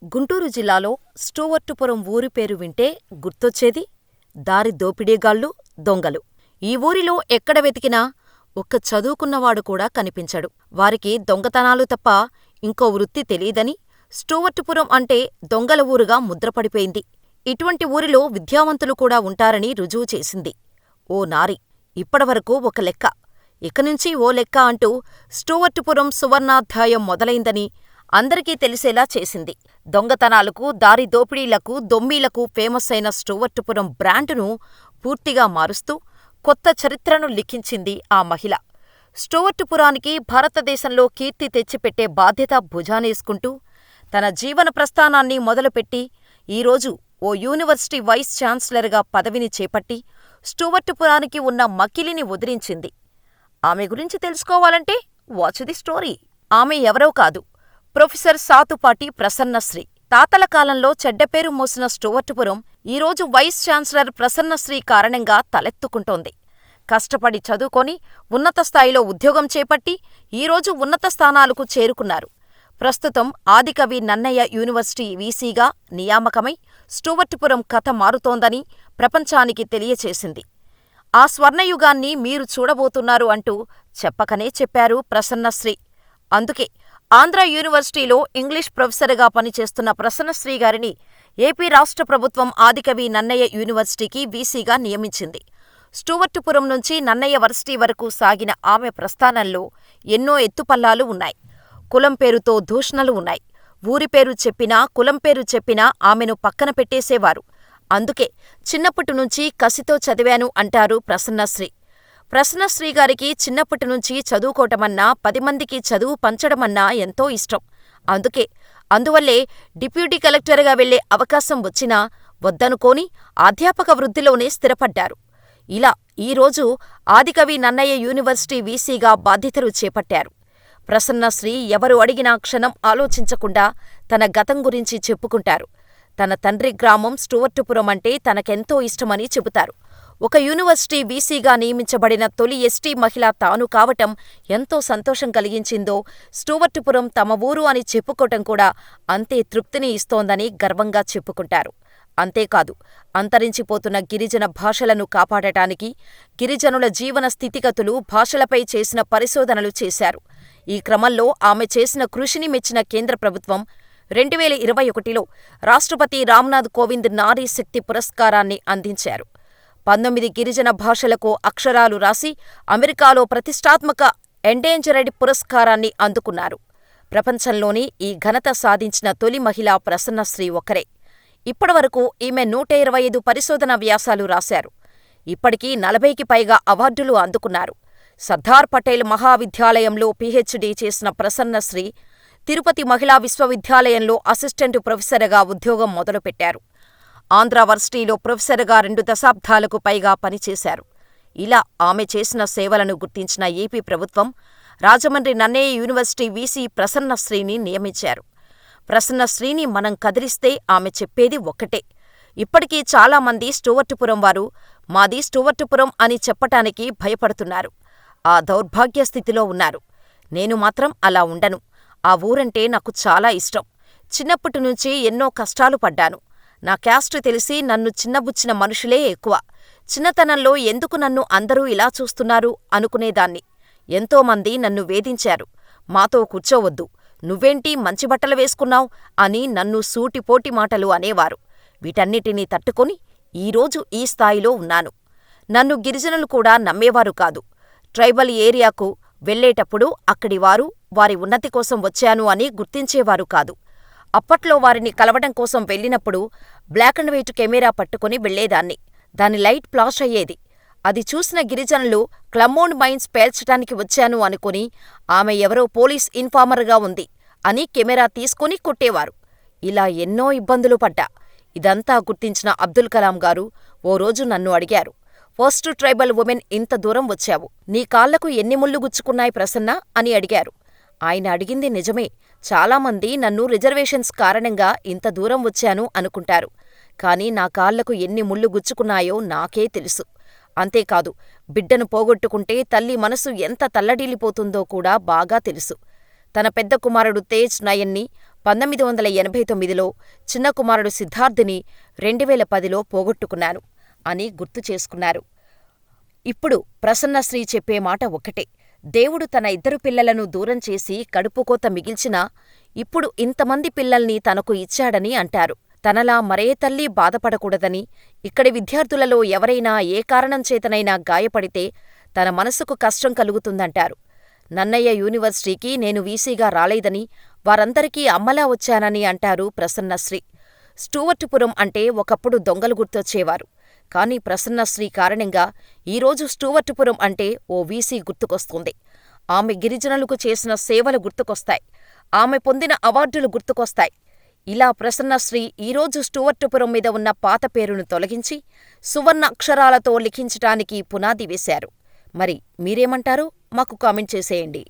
గుంటూరు జిల్లాలో స్టూవర్టుపురం ఊరి పేరు వింటే గుర్తొచ్చేది దారి దోపిడీగాళ్ళు, దొంగలు. ఈ ఊరిలో ఎక్కడ వెతికినా ఒక్క చదువుకున్నవాడు కూడా కనిపించడు. వారికి దొంగతనాలు తప్ప ఇంకో వృత్తి తెలీదని స్టూవర్టుపురం అంటే దొంగల ఊరుగా ముద్రపడిపోయింది. ఇటువంటి ఊరిలో విద్యావంతులు కూడా ఉంటారని రుజువు చేసింది ఓ నారి. ఇప్పటివరకు ఒక లెక్క, ఇకనుంచి ఓ లెక్క అంటూ స్టూవర్టుపురం సువర్ణాధ్యాయం మొదలైందని అందరికీ తెలిసేలా చేసింది. దొంగతనాలకు, దారి దోపిడీలకు, దొమ్మీలకు ఫేమస్ అయిన స్టూవర్టుపురం బ్రాండును పూర్తిగా మారుస్తూ కొత్త చరిత్రను లిఖించింది ఆ మహిళ. స్టూవర్టుపురానికి భారతదేశంలో కీర్తి తెచ్చిపెట్టే బాధ్యత భుజానేసుకుంటూ తన జీవన ప్రస్థానాన్ని మొదలుపెట్టి ఈరోజు ఓ యూనివర్సిటీ వైస్ ఛాన్సలర్గా పదవిని చేపట్టి స్టూవర్టుపురానికి ఉన్న మకిలిని వదిలించింది. ఆమె గురించి తెలుసుకోవాలంటే వాచ్ ది స్టోరీ. ఆమె ఎవరో కాదు, ప్రొఫెసర్ సాతుపాటి ప్రసన్నశ్రీ. తాతల కాలంలో చెడ్డపేరు మోసిన స్టూవర్టుపురం ఈరోజు వైస్ ఛాన్సలర్ ప్రసన్నశ్రీ కారణంగా తలెత్తుకుంటోంది. కష్టపడి చదువుకొని ఉన్నత స్థాయిలో ఉద్యోగం చేపట్టి ఈరోజు ఉన్నత స్థానాలకు చేరుకున్నారు. ప్రస్తుతం ఆదికవి నన్నయ యూనివర్సిటీ వీసీగా నియామకమై స్టూవర్టుపురం కథ మారుతోందని ప్రపంచానికి తెలియచేసింది. ఆ స్వర్ణయుగాన్ని మీరు చూడబోతున్నారు అంటూ చెప్పకనే చెప్పారు ప్రసన్నశ్రీ. అందుకే ఆంధ్ర యూనివర్సిటీలో ఇంగ్లీష్ ప్రొఫెసర్గా పనిచేస్తున్న ప్రసన్నశ్రీ గారిని ఏపీ రాష్ట్ర ప్రభుత్వం ఆదికవి నన్నయ యూనివర్సిటీకి వీసీగా నియమించింది. స్టూవర్టుపురం నుంచి నన్నయ వర్సిటీ వరకు సాగిన ఆమె ప్రస్థానంలో ఎన్నో ఎత్తుపల్లాలు ఉన్నాయి. కులం పేరుతో దూషణలు ఉన్నాయి. ఊరి పేరు చెప్పినా, కులం పేరు చెప్పినా ఆమెను పక్కన పెట్టేసేవారు. అందుకే చిన్నప్పటినుంచి కసితో చదివాను అంటారు ప్రసన్నశ్రీ. ప్రసన్నశ్రీ గారికి చిన్నప్పటినుంచి చదువుకోవటమన్నా, 10 మందికి చదువు పంచడమన్నా ఎంతో ఇష్టం. అందువల్లే డిప్యూటీ కలెక్టర్గా వెళ్లే అవకాశం వచ్చినా వద్దనుకోని అధ్యాపక వృత్తిలోనే స్థిరపడ్డారు. ఇలా ఈరోజు ఆదికవి నన్నయ యూనివర్సిటీ వీసీగా బాధ్యతలు చేపట్టారు. ప్రసన్నశ్రీ ఎవరు అడిగినా క్షణం ఆలోచించకుండా తన గతం గురించి చెప్పుకుంటారు. తన తండ్రి గ్రామం స్టూవర్టుపురం అంటే తనకెంతో ఇష్టమని చెబుతారు. ఒక యూనివర్సిటీ వీసీగా నియమించబడిన తొలి ఎస్టీ మహిళ తాను కావటం ఎంతో సంతోషం కలిగించిందో, స్టూవర్టుపురం తమ ఊరు అని చెప్పుకోవటం కూడా అంతే తృప్తిని ఇస్తోందని గర్వంగా చెప్పుకుంటారు. అంతేకాదు, అంతరించిపోతున్న గిరిజన భాషలను కాపాడటానికి గిరిజనుల జీవన స్థితిగతులు, భాషలపై చేసిన పరిశోధనలు చేశారు. ఈ క్రమంలో ఆమె చేసిన కృషిని మెచ్చిన కేంద్ర ప్రభుత్వం 2021లో రాష్ట్రపతి రామ్నాథ్ కోవింద్ నారీ శక్తి పురస్కారాన్ని అందించారు. 19 గిరిజన భాషలకు అక్షరాలు రాసి అమెరికాలో ప్రతిష్టాత్మక ఎండేంజర్డ్ పురస్కారాన్ని అందుకున్నారు. ప్రపంచంలోనే ఈ ఘనత సాధించిన తొలి మహిళ ప్రసన్నశ్రీ ఒక్కరే. ఇప్పటివరకు ఈమె 125 పరిశోధన వ్యాసాలు రాశారు. ఇప్పటికీ 40కి పైగా అవార్డులు అందుకున్నారు. సర్దార్ పటేల్ మహావిద్యాలయంలో పీహెచ్డీ చేసిన ప్రసన్నశ్రీ తిరుపతి మహిళా విశ్వవిద్యాలయంలో అసిస్టెంట్ ప్రొఫెసర్గా ఉద్యోగం మొదలుపెట్టారు. ఆంధ్ర వర్సిటీలో ప్రొఫెసర్గా 2 దశాబ్దాలకు పైగా పనిచేశారు. ఇలా ఆమె చేసిన సేవలను గుర్తించిన ఏపీ ప్రభుత్వం రాజమండ్రి నన్నయ యూనివర్సిటీ వీసీ ప్రసన్నశ్రీని నియమించారు. ప్రసన్నశ్రీని మనం కదిలిస్తే ఆమె చెప్పేది ఒక్కటే. ఇప్పటికీ చాలామంది స్టూవర్టుపురం వారు మాది స్టూవర్టుపురం అని చెప్పటానికి భయపడుతున్నారు. ఆ దౌర్భాగ్య స్థితిలో ఉన్నారు. నేను మాత్రం అలా ఉండను. ఆ ఊరంటే నాకు చాలా ఇష్టం. చిన్నప్పటినుంచి ఎన్నో కష్టాలు పడ్డాను. నా క్యాస్ట్ తెలిసి నన్ను చిన్నబుచ్చిన మనుషులే ఎక్కువ. చిన్నతనంలో ఎందుకు నన్ను అందరూ ఇలా చూస్తున్నారు అనుకునేదాన్ని. ఎంతోమంది నన్ను వేధించారు. మాతో కూర్చోవద్దు, నువ్వేంటి మంచి బట్టలు వేసుకున్నావ్ అని నన్ను సూటిపోటి మాటలు అనేవారు. వీటన్నిటినీ తట్టుకొని ఈరోజు ఈ స్థాయిలో ఉన్నాను. నన్ను గిరిజనులు కూడా నమ్మేవారు కాదు. ట్రైబల్ ఏరియాకు వెళ్లేటప్పుడు అక్కడివారు వారి ఉన్నతి కోసం వచ్చాను అని గుర్తించేవారు కాదు. అప్పట్లో వారిని కలవడం కోసం వెళ్ళినప్పుడు బ్లాక్ అండ్ వైట్ కెమెరా పట్టుకుని వెళ్లేదాన్ని. దాని లైట్ ఫ్లాష్ అయ్యేది. అది చూసిన గిరిజనులు క్లమ్మోన్ మైన్స్ పేల్చటానికి వచ్చాను అనుకుని ఆమె ఎవరో పోలీస్ ఇన్ఫార్మర్గా ఉంది అని కెమెరా తీసుకుని కొట్టేవారు. ఇలా ఎన్నో ఇబ్బందులు పడ్డా. ఇదంతా గుర్తించిన అబ్దుల్ కలాం గారు ఓ రోజు నన్ను అడిగారు, ఫస్ట్ ట్రైబల్ ఉమెన్ ఇంత దూరం వచ్చావు, నీ కాళ్లకు ఎన్ని ముళ్ళు గుచ్చుకున్నాయి ప్రసన్న అని అడిగారు. ఆయన అడిగింది నిజమే. చాలామంది నన్ను రిజర్వేషన్స్ కారణంగా ఇంత దూరం వచ్చాను అనుకుంటారు. కాని నా కాళ్లకు ఎన్ని ముళ్ళు గుచ్చుకున్నాయో నాకే తెలుసు. అంతేకాదు, బిడ్డను పోగొట్టుకుంటే తల్లి మనసు ఎంత తల్లడిల్లిపోతుందో కూడా బాగా తెలుసు. తన పెద్ద కుమారుడు తేజ్ నయన్ని 1989లో చిన్న కుమారుడు సిద్ధార్థిని 2010లో పోగొట్టుకున్నాను అని గుర్తు చేసుకున్నారు. ఇప్పుడు ప్రసన్నశ్రీ చెప్పే మాట ఒక్కటే. దేవుడు తన 2 పిల్లలను దూరం చేసి కడుపుకోత మిగిల్చినా ఇప్పుడు ఇంతమంది పిల్లల్ని తనకు ఇచ్చాడని అంటారు. తనలా మరే తల్లీ బాధపడకూడదని, ఇక్కడి విద్యార్థులలో ఎవరైనా ఏ కారణం చేతనైనా గాయపడితే తన మనసుకు కష్టం కలుగుతుందంటారు. నన్నయ్య యూనివర్సిటీకి నేను వీసీగా రాలేదని, వారందరికీ అమ్మలా వచ్చానని అంటారు ప్రసన్నశ్రీ. స్టూవర్టుపురం అంటే ఒకప్పుడు దొంగలు గుర్తొచ్చేవారు. కానీ ప్రసన్నశ్రీ కారణంగా ఈరోజు స్టూవర్టుపురం అంటే ఓ వీసీ గుర్తుకొస్తుంది. ఆమె గిరిజనులకు చేసిన సేవలు గుర్తుకొస్తాయి. ఆమె పొందిన అవార్డులు గుర్తుకొస్తాయి. ఇలా ప్రసన్నశ్రీ ఈరోజు స్టూవర్టుపురం మీద ఉన్న పాత పేరును తొలగించి సువర్ణ అక్షరాలతో లిఖించటానికి పునాది వేశారు. మరి మీరేమంటారో మాకు కామెంట్ చేసేయండి.